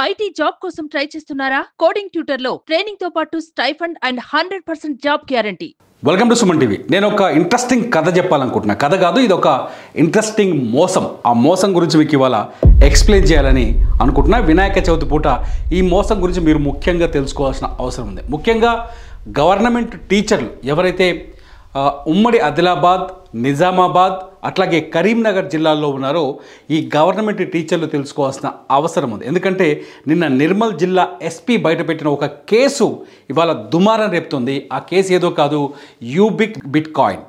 IT job కోసం try చేస్తున్నారా? Coding ట్యూటర్లో training తో పాటు stipend and 100% job guarantee. Welcome to Suman TV. నేను ఒక ఇంట్రెస్టింగ్ కథ చెప్పాలనుకుంటున్నా. కథ కాదు, ఇది ఒక ఇంట్రెస్టింగ్ మోసం. ఆ మోసం గురించి మీకు ఇవాళ ఎక్స్ప్లెయిన్ చేయాలని అనుకుంటున్నా. వినాయక చవితి పూట ఈ మోసం గురించి మీరు ముఖ్యంగా తెలుసుకోవాల్సిన అవసరం ఉంది. ముఖ్యంగా గవర్నమెంట్ టీచర్లు ఎవరైతే ఉమ్మడి ఆదిలాబాద్, నిజామాబాద్ అట్లాగే కరీంనగర్ జిల్లాల్లో ఉన్నారో ఈ గవర్నమెంట్ టీచర్లు తెలుసుకోవాల్సిన అవసరం ఉంది. ఎందుకంటే నిన్న నిర్మల్ జిల్లా ఎస్పీ బయటపెట్టిన ఒక కేసు ఇవాళ దుమారం రేపుతుంది. ఆ కేసు ఏదో కాదు, యూబిక్ బిట్కాయిన్.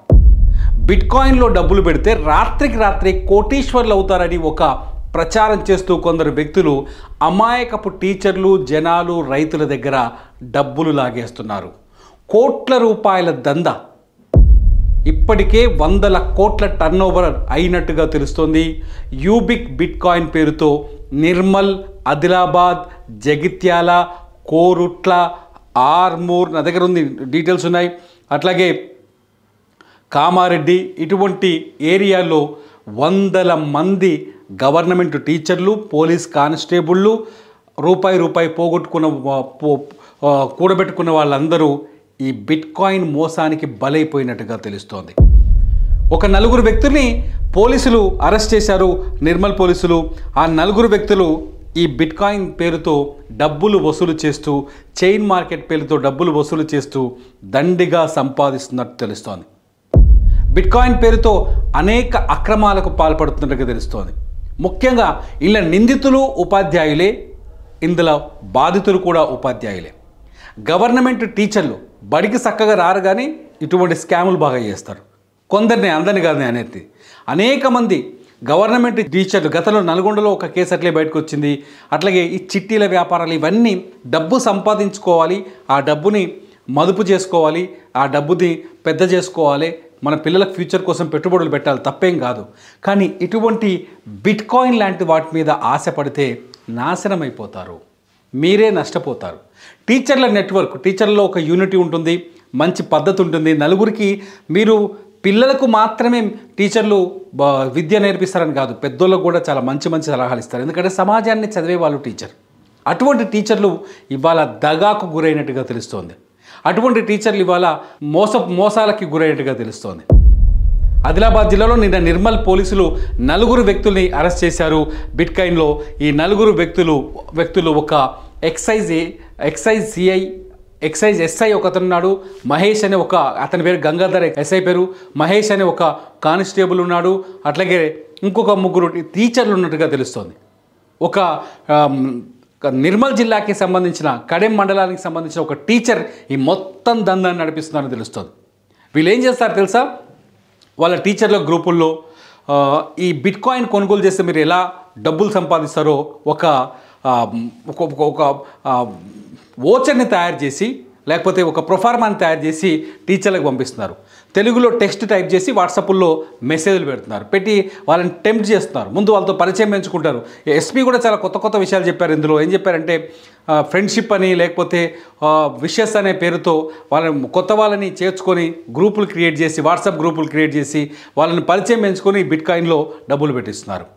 బిట్కాయిన్లో డబ్బులు పెడితే రాత్రికి రాత్రి కోటీశ్వర్లు అవుతారని ఒక ప్రచారం చేస్తూ కొందరు వ్యక్తులు అమాయకపు టీచర్లు, జనాలు, రైతుల దగ్గర డబ్బులు లాగేస్తున్నారు. కోట్ల రూపాయల దందా. ఇప్పటికే 100 కోట్ల టర్న్ ఓవర్ అయినట్టుగా తెలుస్తోంది. యూబిక్ బిట్కాయిన్ పేరుతో నిర్మల్, ఆదిలాబాద్, జగిత్యాల, కోరుట్ల, ఆర్మూర్, నా దగ్గర ఉంది, డీటెయిల్స్ ఉన్నాయి, అట్లాగే కామారెడ్డి, ఇటువంటి ఏరియాలో 100 మంది గవర్నమెంట్ టీచర్లు, పోలీస్ కానిస్టేబుళ్ళు, రూపాయి కూడబెట్టుకున్న వాళ్ళందరూ ఈ బిట్కాయిన్ మోసానికి బలైపోయినట్టుగా తెలుస్తోంది. ఒక 4 వ్యక్తుల్ని పోలీసులు అరెస్ట్ చేశారు, నిర్మల్ పోలీసులు. ఆ 4 వ్యక్తులు ఈ బిట్కాయిన్ పేరుతో డబ్బులు వసూలు చేస్తూ, చైన్ మార్కెట్ పేరుతో డబ్బులు వసూలు చేస్తూ దండిగా సంపాదిస్తున్నట్టు తెలుస్తోంది. బిట్కాయిన్ పేరుతో అనేక అక్రమాలకు పాల్పడుతున్నట్టుగా తెలుస్తోంది. ముఖ్యంగా ఇలా నిందితులు ఉపాధ్యాయులే, ఇందులో బాధితులు కూడా ఉపాధ్యాయులే. గవర్నమెంట్ టీచర్లు బడికి చక్కగా రారు, కానీ ఇటువంటి స్కాములు బాగా చేస్తారు. కొందరిని, అందరిని కాదు అనేది. అనేక మంది గవర్నమెంట్ టీచర్లు, గతంలో నల్గొండలో ఒక కేసు అట్లే బయటకు వచ్చింది. అట్లాగే ఈ చిట్టీల వ్యాపారాలు, ఇవన్నీ డబ్బు సంపాదించుకోవాలి, ఆ డబ్బుని మదుపు చేసుకోవాలి, ఆ డబ్బుని పెద్ద చేసుకోవాలి, మన పిల్లల ఫ్యూచర్ కోసం పెట్టుబడులు పెట్టాలి, తప్పేం కాదు. కానీ ఇటువంటి బిట్కాయిన్ లాంటి వాటి మీద ఆశపడితే నాశనం అయిపోతారు, మీరే నష్టపోతారు. టీచర్ల నెట్వర్క్, టీచర్లలో ఒక యూనిటీ ఉంటుంది, మంచి పద్ధతి ఉంటుంది. నలుగురికి మీరు పిల్లలకు మాత్రమే టీచర్లు విద్య నేర్పిస్తారని కాదు, పెద్దోళ్ళకు కూడా చాలా మంచి సలహాలు ఇస్తారు. ఎందుకంటే సమాజాన్ని చదివే వాళ్ళు టీచర్. అటువంటి టీచర్లు ఇవాళ దగాకు గురైనట్టుగా తెలుస్తోంది. అటువంటి టీచర్లు ఇవాళ మోసాలకి గురైనట్టుగా తెలుస్తోంది. ఆదిలాబాద్ జిల్లాలో నిన్న నిర్మల్ పోలీసులు 4 వ్యక్తుల్ని అరెస్ట్ చేశారు బిట్కాయిన్లో. ఈ 4 వ్యక్తులు ఒక ఎక్సైజ్ ఎస్ఐ ఒకతనున్నాడు, మహేష్ అనే అతని పేరు గంగాధర్, ఎస్ఐ పేరు మహేష్ అనే ఒక కానిస్టేబుల్ ఉన్నాడు, అట్లాగే ఇంకొక 3 టీచర్లు ఉన్నట్టుగా తెలుస్తోంది. ఒక నిర్మల్ జిల్లాకి సంబంధించిన కడెం మండలానికి సంబంధించిన ఒక టీచర్ ఈ మొత్తం దందాన్ని నడిపిస్తున్నారని తెలుస్తోంది. వీళ్ళు ఏం చేస్తారు తెలుసా? వాళ్ళ టీచర్ల గ్రూపుల్లో ఈ బిట్కాయిన్ కొనుగోలు చేస్తే మీరు ఎలా డబ్బులు సంపాదిస్తారో ఒక ఓచర్ని తయారు చేసి, లేకపోతే ఒక ప్రొఫార్మాని తయారు చేసి టీచర్లకు పంపిస్తున్నారు. తెలుగులో టెక్స్ట్ టైప్ చేసి వాట్సాప్లో మెసేజ్లు పెడుతున్నారు, పెట్టి వాళ్ళని టెంప్ట్ చేస్తున్నారు. ముందు వాళ్ళతో పరిచయం పెంచుకుంటారు. ఎస్పీ కూడా చాలా కొత్త విషయాలు చెప్పారు. ఇందులో ఏం చెప్పారంటే ఫ్రెండ్షిప్ అని, లేకపోతే విషెస్ అనే పేరుతో కొత్త వాళ్ళని చేర్చుకొని గ్రూపులు క్రియేట్ చేసి, వాట్సాప్ గ్రూపులు క్రియేట్ చేసి వాళ్ళని పరిచయం పెంచుకొని బిట్కాయిన్లో డబ్బులు పెట్టిస్తున్నారు.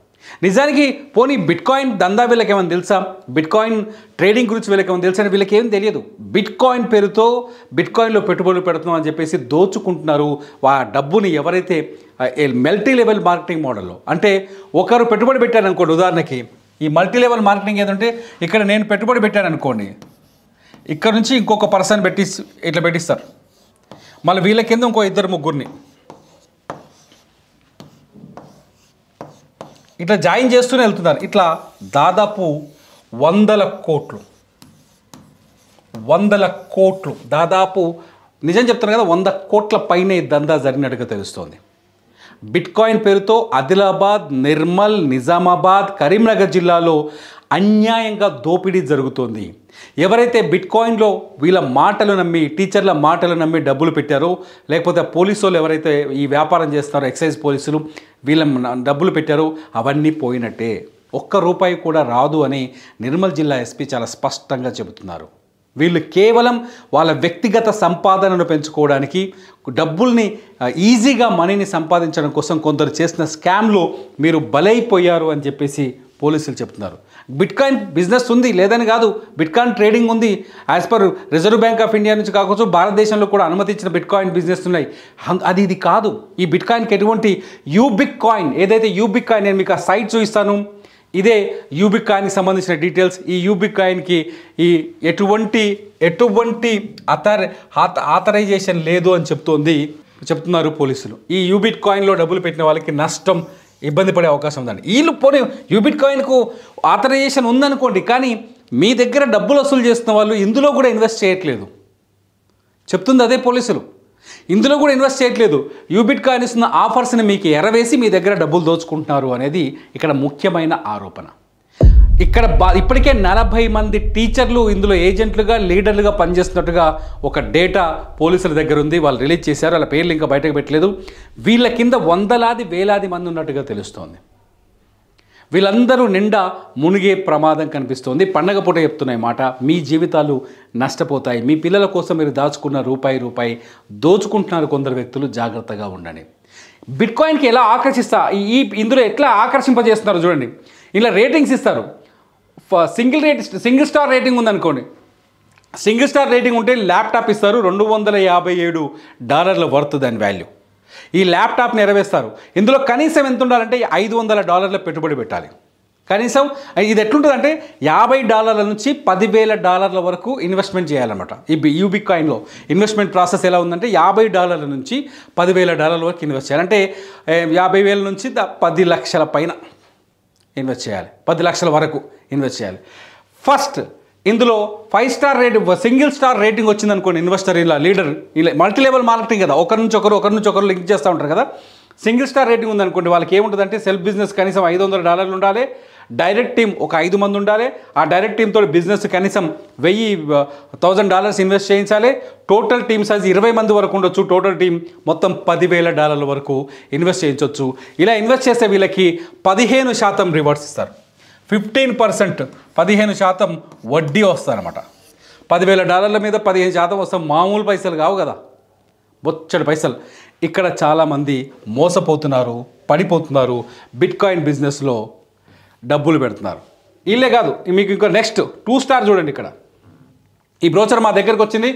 నిజానికి పోనీ బిట్కాయిన్ దందా వీళ్ళకి ఏమైనా తెలుసా? బిట్కాయిన్ ట్రేడింగ్ గురించి వీళ్ళకి ఏమైనా తెలుసా? వీళ్ళకి ఏం తెలియదు. బిట్కాయిన్ పేరుతో బిట్కాయిన్లో పెట్టుబడులు పెడుతున్నాం అని చెప్పేసి దోచుకుంటున్నారు. ఆ డబ్బుని ఎవరైతే మల్టీ లెవెల్ మార్కెటింగ్ మోడల్లో, అంటే ఒకరు పెట్టుబడి పెట్టారనుకోండి, ఉదాహరణకి ఈ మల్టీ లెవెల్ మార్కెటింగ్ ఏంటంటే, ఇక్కడ నేను పెట్టుబడి పెట్టాను అనుకోండి, ఇక్కడ నుంచి ఇంకొక పర్సన్ ఇట్లా పెట్టిస్తారు, మళ్ళీ వీళ్ళ కింద ఇంకో 2-3 ఇట్లా జాయిన్ చేస్తూనే వెళ్తున్నారు. ఇట్లా దాదాపు 100 కోట్లు దాదాపు, నిజం చెప్తాను కదా, 100 కోట్ల పైనే దందా జరిగినట్టుగా తెలుస్తోంది. బిట్కాయిన్ పేరుతో ఆదిలాబాద్, నిర్మల్, నిజామాబాద్, కరీంనగర్ జిల్లాలో అన్యాయంగా దోపిడీ జరుగుతోంది. ఎవరైతే బిట్కాయిన్లో వీళ్ళ మాటలు నమ్మి, టీచర్ల మాటలు నమ్మి డబ్బులు పెట్టారో, లేకపోతే పోలీసు వాళ్ళు ఎవరైతే ఈ వ్యాపారం చేస్తారో, ఎక్సైజ్ పోలీసులు వీళ్ళ డబ్బులు పెట్టారో, అవన్నీ పోయినట్టే. ₹1 కూడా రాదు అని నిర్మల్ జిల్లా ఎస్పీ చాలా స్పష్టంగా చెబుతున్నారు. వీళ్ళు కేవలం వాళ్ళ వ్యక్తిగత సంపాదనను పెంచుకోవడానికి, డబ్బుల్ని ఈజీగా మనీని సంపాదించడం కోసం కొందరు చేసిన స్కామ్లో మీరు బలైపోయారు అని చెప్పేసి పోలీసులు చెప్తున్నారు. బిట్కాయిన్ బిజినెస్ ఉంది, లేదని కాదు, బిట్కాయిన్ ట్రేడింగ్ ఉంది. As per reserve bank of India నుంచి కావచ్చు భారతదేశంలో కూడా అనుమతించిన బిట్కాయిన్ బిజినెస్ ఉన్నాయి. అది ఇది కాదు. ఈ బిట్కాయిన్కి ఎటువంటి యూబిక్ కాయిన్, ఏదైతే యూబిక్ కాయిన్, నేను మీకు ఆ సైట్ చూపిస్తాను, ఇదే యూబిక్ కాయిన్కి సంబంధించిన డీటెయిల్స్. ఈ యూబిక్ కాయిన్కి ఈ ఎటువంటి ఆథరైజేషన్ లేదు అని చెప్తున్నారు పోలీసులు. ఈ యూబిట్ కాయిన్లో డబ్బులు పెట్టిన వాళ్ళకి నష్టం, ఇబ్బంది పడే అవకాశం ఉందండి. వీళ్ళు పోనీ యూబిట్ కాయిన్కు ఆథరైజేషన్ ఉందనుకోండి, కానీ మీ దగ్గర డబ్బులు వసూలు చేస్తున్న వాళ్ళు ఇందులో కూడా ఇన్వెస్ట్ చేయట్లేదు. చెప్తుంది అదే పోలీసులు, ఇందులో కూడా ఇన్వెస్ట్ చేయట్లేదు. యూబిట్ కాయిన్ ఇస్తున్న ఆఫర్స్ని మీకు ఎరవేసి మీ దగ్గర డబ్బులు దోచుకుంటున్నారు అనేది ఇక్కడ ముఖ్యమైన ఆరోపణ. ఇక్కడ ఇప్పటికే 40 మంది టీచర్లు ఇందులో ఏజెంట్లుగా, లీడర్లుగా పనిచేస్తున్నట్టుగా ఒక డేటా పోలీసుల దగ్గర ఉంది. వాళ్ళు రిలీజ్ చేశారు. వాళ్ళ పేర్లు ఇంకా బయటకు పెట్టలేదు. వీళ్ళ కింద వందలాది వేలాది మంది ఉన్నట్టుగా తెలుస్తోంది. వీళ్ళందరూ నిండా మునిగే ప్రమాదం కనిపిస్తోంది. పండగ పూట చెప్తున్నాయి మాట, మీ జీవితాలు నష్టపోతాయి. మీ పిల్లల కోసం మీరు దాచుకున్న రూపాయి దోచుకుంటున్నారు కొందరు వ్యక్తులు, జాగ్రత్తగా ఉండండి. బిట్కాయిన్కి ఎలా ఇందులో ఎట్లా ఆకర్షింపజేస్తున్నారు చూడండి. ఇలా రేటింగ్స్ ఇస్తారు. సింగిల్ స్టార్ రేటింగ్ ఉందనుకోండి, సింగిల్ స్టార్ రేటింగ్ ఉంటే ల్యాప్టాప్ ఇస్తారు. $257 వర్త్ దాని వాల్యూ. ఈ ల్యాప్టాప్ని ఎరవేస్తారు. ఇందులో కనీసం ఎంత ఉండాలంటే $500 పెట్టుబడి పెట్టాలి. కనీసం ఇది ఎట్లుంటుందంటే $50 నుంచి $10,000 వరకు ఇన్వెస్ట్మెంట్ చేయాలన్నమాట. ఈ యూబిక్ కాయిన్లో ఇన్వెస్ట్మెంట్ ప్రాసెస్ ఎలా ఉందంటే $50 నుంచి $10,000 వరకు ఇన్వెస్ట్ చేయాలి. అంటే 50,000 నుంచి 10 లక్షల పైన ఇన్వెస్ట్ చేయాలి. 10 లక్షల వరకు ఇన్వెస్ట్ చేయాలి. ఫస్ట్ ఇందులో 5 star rating, single star rating వచ్చింది అనుకోండి, ఇన్వెస్టర్ ఇలా లీడర్ ఇలా మల్టీ లెవెల్ మార్కెటింగ్ కదా, ఒకరి నుంచి ఒకరు లింక్ చేస్తూ ఉంటారు కదా. సింగిల్ స్టార్ రేటింగ్ ఉందనుకోండి, వాళ్ళకి ఏముంటుందంటే సెల్ఫ్ బిజినెస్ కనీసం $500 ఉండాలి. డైరెక్ట్ టీమ్ ఒక 5 మంది ఉండాలి. ఆ డైరెక్ట్ టీమ్తో బిజినెస్ కనీసం $1,000 ఇన్వెస్ట్ చేయించాలి. టోటల్ టీమ్ సైజ్ 20 మంది వరకు ఉండొచ్చు. టోటల్ టీం మొత్తం $10,000 వరకు ఇన్వెస్ట్ చేయించవచ్చు. ఇలా ఇన్వెస్ట్ చేస్తే వీళ్ళకి 15% రివార్డ్స్ ఇస్తారు. 15%, 15% వడ్డీ వస్తారన్నమాట. $10,000 మీద 15% వస్తాం. మామూలు పైసలు కావు కదా, బొచ్చడి పైసలు. ఇక్కడ చాలామంది మోసపోతున్నారు, పడిపోతున్నారు. బిట్కాయిన్ బిజినెస్లో డబ్బులు పెడుతున్నారు. వీళ్ళే కాదు, మీకు ఇంకా నెక్స్ట్ 2 స్టార్ చూడండి. ఇక్కడ ఈ బ్రోచర్ మా దగ్గరకు వచ్చింది.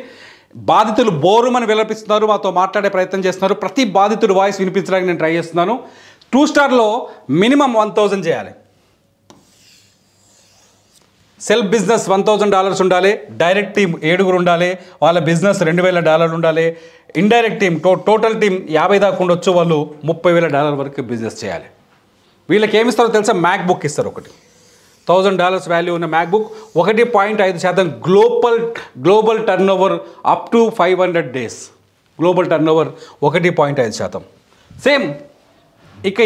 బాధితులు బోరుమని విలపిస్తున్నారు, మాతో మాట్లాడే ప్రయత్నం చేస్తున్నారు. ప్రతి బాధితుడు వాయిస్ వినిపించడానికి నేను ట్రై చేస్తున్నాను. 2 స్టార్లో మినిమం 1,000 చేయాలి. సెల్ఫ్ బిజినెస్ $1,000 ఉండాలి. డైరెక్ట్ టీం 7 ఉండాలి. వాళ్ళ బిజినెస్ $2,000 ఉండాలి. ఇండైరెక్ట్ టీం టోటల్ టీం 50 దాకా ఉండొచ్చు. వాళ్ళు $30,000 వరకు బిజినెస్ చేయాలి. వీళ్ళకి ఏమి ఇస్తారో తెలుసా? మ్యాక్ బుక్ ఇస్తారు. ఒకటి $1,000 వాల్యూ ఉన్న MacBook. 1.5% global turnover up to 500 days. Global turnover 1.5%. Same ఇక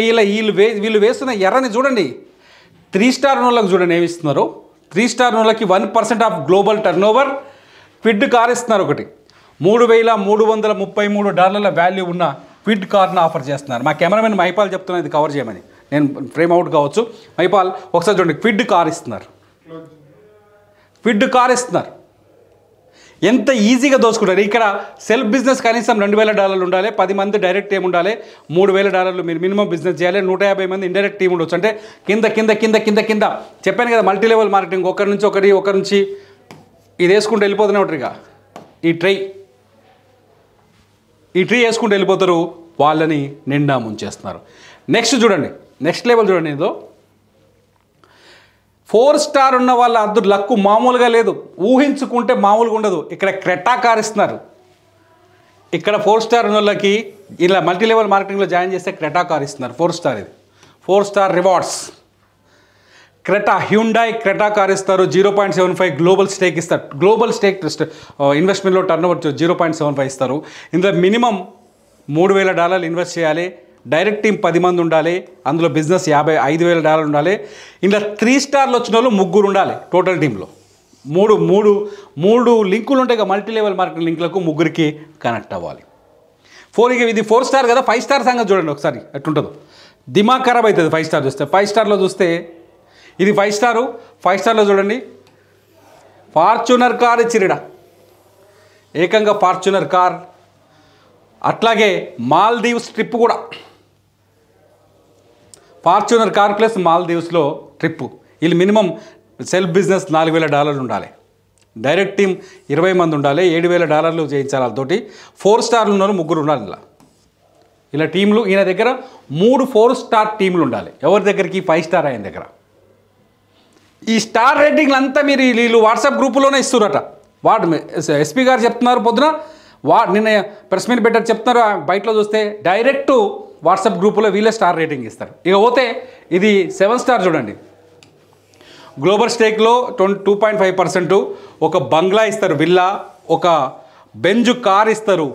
వీళ్ళు వేస్తున్న ఎర్రని చూడండి. 3 స్టార్ వాళ్ళకి చూడండి ఏమి ఇస్తున్నారు. 3 స్టార్ వాళ్ళకి 1% ఆఫ్ గ్లోబల్ టర్న్ ఓవర్. క్విడ్ కార్ ఇస్తున్నారు. ఒకటి $3,333 వాల్యూ ఉన్న క్విడ్ కార్ను ఆఫర్ చేస్తున్నారు. మా కెమెరామెన్ మైపాల్ చెప్తున్నా ఇది కవర్ చేయమని. నేను ఫ్రేమ్ అవుట్ కావచ్చు. మైపాల్ ఒకసారి చూడండి. క్విడ్ కార్ ఇస్తున్నారు. ఎంత ఈజీగా దోచుకుంటారు. ఇక్కడ సెల్ఫ్ బిజినెస్ కనీసం $2,000 ఉండాలి. 10 మంది డైరెక్ట్ టీం ఉండాలి. $3,000 మీరు మినిమం బిజినెస్ చేయాలి. 150 మంది ఇండైరెక్ట్ టీం ఉండొచ్చు. అంటే కింద చెప్పాను కదా, మల్టీ లెవెల్ మార్కెటింగ్. ఒకరి నుంచి ఇది వేసుకుంటూ వెళ్ళిపోతూనే ఉంటారు. ఇక ఈ ట్రీ వేసుకుంటూ వెళ్ళిపోతారు. వాళ్ళని నిండా ముంచేస్తున్నారు. నెక్స్ట్ చూడండి, నెక్స్ట్ లెవెల్ చూడండి. ఏదో 4 స్టార్ ఉన్న వాళ్ళ అద్దు లక్కు మామూలుగా లేదు. ఊహించుకుంటే మామూలుగా ఉండదు. ఇక్కడ క్రెటా కార్ ఇస్తున్నారు. ఇక్కడ 4 స్టార్ ఉన్న వాళ్ళకి ఇలా మల్టీ లెవెల్ మార్కెటింగ్లో జాయిన్ చేస్తే క్రెటా కార్ ఇస్తున్నారు. 4 స్టార్ ఇది 4 star rewards. Hyundai Creta car ఇస్తారు. 0.75 గ్లోబల్ స్టేక్ ఇస్తారు. గ్లోబల్ స్టేక్ ఇన్వెస్ట్మెంట్లో టర్న్ ఓవర్ 0.75 ఇస్తారు. ఇందులో మినిమం $3,000 ఇన్వెస్ట్ చేయాలి. డైరెక్ట్ టీం 10 మంది ఉండాలి. అందులో బిజినెస్ $55,000 ఉండాలి. ఇందులో 3 స్టార్లు వచ్చిన వాళ్ళు 3 ఉండాలి. టోటల్ టీంలో మూడు లింకులు ఉంటాయి. మల్టీ లెవెల్ మార్కెటింగ్ లింకులకు 3కి కనెక్ట్ అవ్వాలి. ఇది 4 స్టార్ కదా. 5 స్టార్ సంగతి చూడండి ఒకసారి ఎట్లుంటుందో. దిమాగ్ ఖరాబ్ అవుతుంది 5 స్టార్ చూస్తే. 5 స్టార్లో చూస్తే ఇది 5 స్టారు. 5 స్టార్లో చూడండి ఫార్చునర్ కార్ ఇచ్చిరిడ. ఏకంగా ఫార్చునర్ కార్. అట్లాగే మాల్దీవ్స్ ట్రిప్ కూడా. ఫార్చునర్ కార్ ప్లస్ మాల్దీవ్స్లో ట్రిప్పు. వీళ్ళు మినిమం సెల్ఫ్ బిజినెస్ $4,000 ఉండాలి. డైరెక్ట్ టీం 20 మంది ఉండాలి. $7,000 చేయించాలి. వాళ్ళతోటి 4 స్టార్లు ఉన్నారు, 3 ఉండాలి. ఇలా టీంలు ఈయన దగ్గర 3 4 స్టార్ టీంలు ఉండాలి. ఎవరి దగ్గరికి 5 స్టార్ ఆయన దగ్గర. ఈ స్టార్ రేటింగ్లు అంతా మీరు వీళ్ళు వాట్సాప్ గ్రూపులోనే ఇస్తున్నారట. ఎస్పీ గారు చెప్తున్నారు పొద్దున, నిన్న ప్రెస్ మీట్ పెట్టారు చెప్తున్నారు. బయటలో చూస్తే డైరెక్ట్ వాట్సాప్ గ్రూపులో వీళ్ళే స్టార్ రేటింగ్ ఇస్తారు. ఇక పోతే ఇది 7 స్టార్ చూడండి. గ్లోబల్ స్టేక్లో 2.5%, ఒక బంగ్లా ఇస్తారు విల్లా, ఒక బెంజ్ కార్ ఇస్తారు.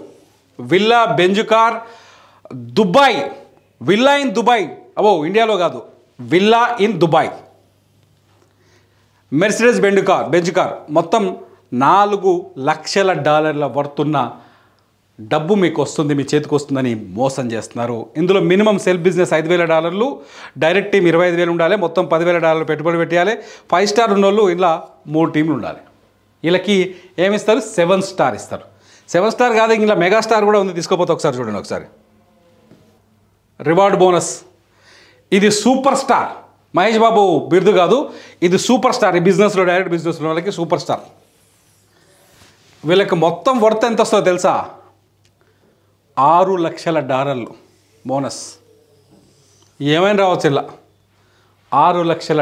Villa Benz car, Dubai, villa in Dubai, ఇండియాలో కాదు, villa in Dubai. Mercedes Benz car మొత్తం $4 లక్షల వర్తున్న డబ్బు మీకు వస్తుంది, మీ చేతికి వస్తుందని మోసం చేస్తున్నారు. ఇందులో minimum self business $5,000, direct team 25,000 ఉండాలి. మొత్తం $10,000 పెట్టుబడి పెట్టాలి. 5 స్టార్ ఉన్నోళ్ళు ఇలా 3 టీంలు ఉండాలి. వీళ్ళకి ఏమిస్తారు? 7 స్టార్ ఇస్తారు. 7 స్టార్ కాదు, ఇలా మెగాస్టార్ కూడా ఉంది. తీసుకోపోతే ఒకసారి చూడండి. ఒకసారి రివార్డ్ బోనస్, ఇది సూపర్ స్టార్. మహేష్ బాబు బిరుదు కాదు, ఇది సూపర్ స్టార్. ఈ బిజినెస్లో డైరెక్ట్ బిజినెస్లో వాళ్ళకి సూపర్ స్టార్. వీళ్ళకి మొత్తం వర్త్ ఎంత వస్తుందో తెలుసా? $6 లక్షల బోనస్. ఏమైనా రావచ్చు ఇలా. $6 లక్షల.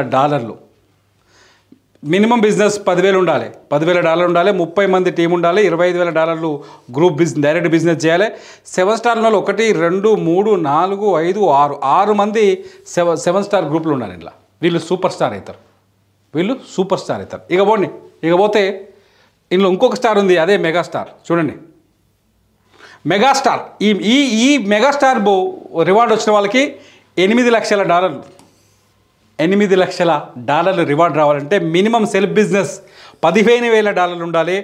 మినిమం బిజినెస్ $10,000 ఉండాలి. $10,000 ఉండాలి. 30 మంది టీం ఉండాలి. $25,000 గ్రూప్ బిజినెస్, డైరెక్ట్ బిజినెస్ చేయాలి. 7 స్టార్ వాళ్ళు 1 2 3 4 5 6 మంది 7 స్టార్ గ్రూప్లు ఉండాలి. ఇలా వీళ్ళు సూపర్ స్టార్ అవుతారు. ఇక పోతే ఇందులో ఇంకొక స్టార్ ఉంది, అదే మెగాస్టార్. చూడండి, మెగాస్టార్. ఈ మెగాస్టార్ రివార్డ్ వచ్చిన వాళ్ళకి $8 లక్షల. $8 లక్షల రివార్డ్ రావాలంటే మినిమం సెల్ఫ్ బిజినెస్ $15,000 ఉండాలి.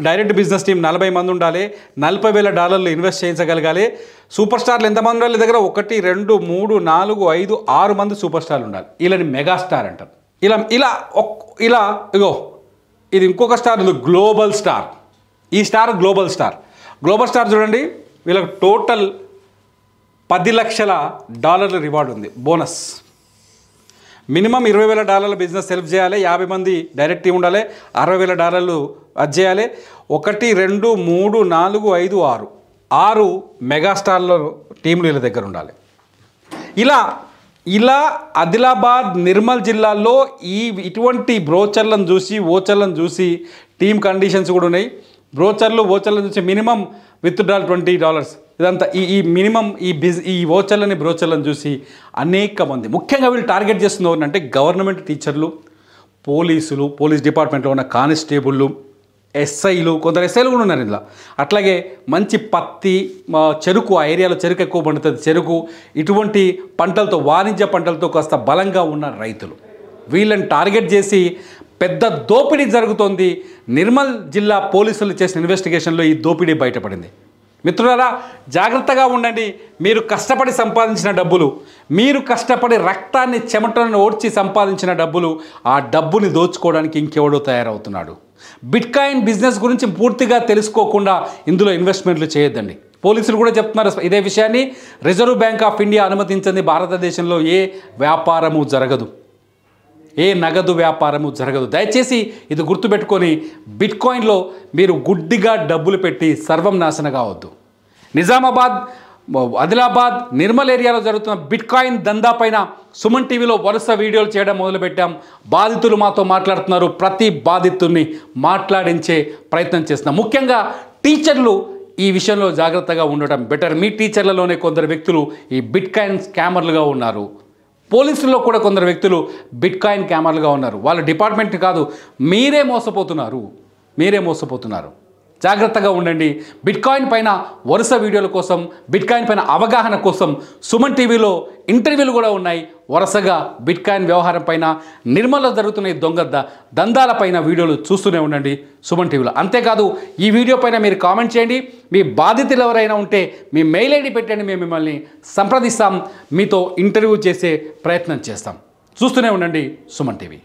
డైరెక్ట్ బిజినెస్ టీం 40 మంది ఉండాలి. $40,000 ఇన్వెస్ట్ చేయించగలగాలి. సూపర్ స్టార్లు ఎంతమంది ఉండాలి దగ్గర? 1 2 3 4 5 6 మంది సూపర్ స్టార్లు ఉండాలి. వీళ్ళని మెగాస్టార్ అంటారు. ఇలా ఇగో ఇది ఇంకొక స్టార్ ఉంది, గ్లోబల్ స్టార్. ఈ స్టార్ గ్లోబల్ స్టార్ చూడండి. వీళ్ళకి టోటల్ $10 లక్షల రివార్డ్ ఉంది, బోనస్. మినిమం $20,000 బిజినెస్ సెల్ఫ్ చేయాలి. 50 మంది డైరెక్ట్ టీం ఉండాలి. $60,000 అది చేయాలి. 1 2 3 4 5 6 మెగాస్టార్ల టీంలు వీళ్ళ దగ్గర ఉండాలి. ఇలా ఆదిలాబాద్, నిర్మల్ జిల్లాల్లో ఇటువంటి బ్రోచర్లను చూసి, ఓచర్లను చూసి, టీమ్ కండిషన్స్ కూడా ఉన్నాయి. ఓచర్లను చూసి మినిమం విత్డ్రాల్ $20. ఇదంతా ఈ మినిమం ఈ బ్రోచర్లను చూసి అనేక మంది, ముఖ్యంగా వీళ్ళు టార్గెట్ చేస్తున్నారు అంటే గవర్నమెంట్ టీచర్లు, పోలీస్ డిపార్ట్మెంట్లో ఉన్న కానిస్టేబుళ్ళు, ఎస్ఐలు, కొందరు ఎస్ఐలు కూడా ఉన్నారు ఇందులో. అట్లాగే మంచి పత్తి, చెరుకు, ఆ ఏరియాలో చెరుకు ఎక్కువ పండుతుంది. చెరుకు, ఇటువంటి పంటలతో, వాణిజ్య పంటలతో కాస్త బలంగా ఉన్న రైతులు, వీళ్ళని టార్గెట్ చేసి పెద్ద దోపిడీ జరుగుతోంది. నిర్మల్ జిల్లా పోలీసులు చేసిన ఇన్వెస్టిగేషన్లో ఈ దోపిడీ బయటపడింది. మిత్రులారా, జాగ్రత్తగా ఉండండి. మీరు కష్టపడి సంపాదించిన డబ్బులు, మీరు కష్టపడి రక్తాన్ని, చెమటలను ఓడ్చి సంపాదించిన డబ్బులు, ఆ డబ్బుని దోచుకోవడానికి ఇంకెవడో తయారవుతున్నాడు. బిట్కాయిన్ బిజినెస్ గురించి పూర్తిగా తెలుసుకోకుండా ఇందులో ఇన్వెస్ట్మెంట్లు చేయొద్దండి. పోలీసులు కూడా చెప్తున్నారు ఇదే విషయాన్ని. రిజర్వ్ బ్యాంక్ ఆఫ్ ఇండియా అనుమతించింది భారతదేశంలో ఏ వ్యాపారము జరగదు, ఏ నగదు వ్యాపారము జరగదు. దయచేసి ఇది గుర్తుపెట్టుకొని బిట్కాయిన్లో మీరు గుడ్డిగా డబ్బులు పెట్టి సర్వం నాశనం కావద్దు. నిజామాబాద్, ఆదిలాబాద్, నిర్మల్ ఏరియాలో జరుగుతున్న బిట్కాయిన్ దందా పైన సుమన్ టీవీలో వరుస వీడియోలు చేయడం మొదలుపెట్టాం. బాధితులు మాతో మాట్లాడుతున్నారు. ప్రతి బాధితుల్ని మాట్లాడించే ప్రయత్నం చేస్తున్నాం. ముఖ్యంగా టీచర్లు ఈ విషయంలో జాగ్రత్తగా ఉండటం బెటర్. మీ టీచర్లలోనే కొందరు వ్యక్తులు ఈ బిట్కాయిన్ స్కామర్లుగా ఉన్నారు. పోలీసుల్లో కూడా కొందరు వ్యక్తులు బిట్కాయిన్ స్కామర్లుగా ఉన్నారు. వాళ్ళ డిపార్ట్మెంట్ కాదు, మీరే మోసపోతున్నారు. జాగ్రత్తగా ఉండండి. బిట్కాయిన్ పైన వరుస వీడియోల కోసం, బిట్కాయిన్ పైన అవగాహన కోసం సుమన్ టీవీలో ఇంటర్వ్యూలు కూడా ఉన్నాయి. వరుసగా బిట్కాయిన్ వ్యవహారం పైన, నిర్మల్లో జరుగుతున్న ఈ దందాల పైన వీడియోలు చూస్తూనే ఉండండి సుమన్ టీవీలో. అంతేకాదు, ఈ వీడియో పైన మీరు కామెంట్ చేయండి. మీ బాధితులు ఎవరైనా ఉంటే మీ మెయిల్ ఐడి పెట్టండి, మేము మిమ్మల్ని సంప్రదిస్తాం, మీతో ఇంటర్వ్యూ చేసే ప్రయత్నం చేస్తాం. చూస్తూనే ఉండండి సుమన్ టీవీ.